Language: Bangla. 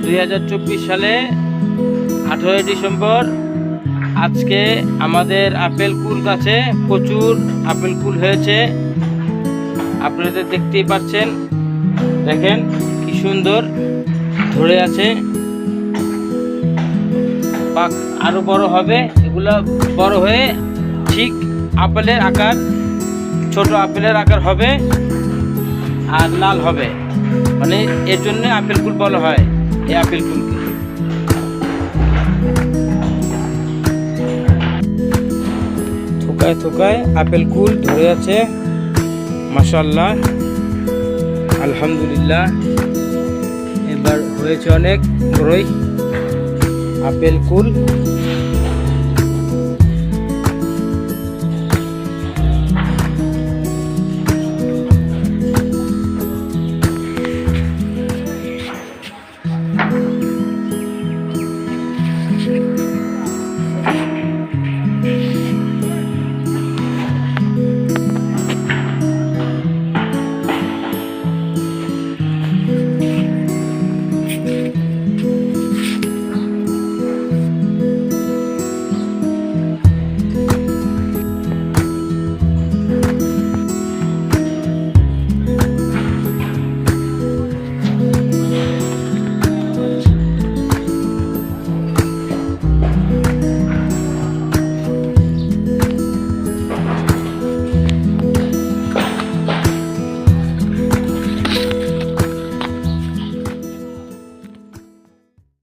2024 সালে 18 ডিসেম্বর। আজকে আমাদের আপেল কুল গাছে প্রচুর আপেল কুল হয়েছে, আপনারা দেখতেই পাচ্ছেন। দেখেন কি সুন্দর ধরে আছে, আরো বড় হবে। এগুলো বড় হয়ে ঠিক আপেলের আকার, ছোট আপেলের আকার হবে আর লাল হবে, মানে এর জন্য আপেল কুল বলা হয় এই আপেল কুলকে। থোকায় থোকায় আপেল কুল ধরে আছে, মাশাআল্লাহ, আলহামদুলিল্লাহ। এবার হয়েছে অনেক বড়ই আপেল কুল।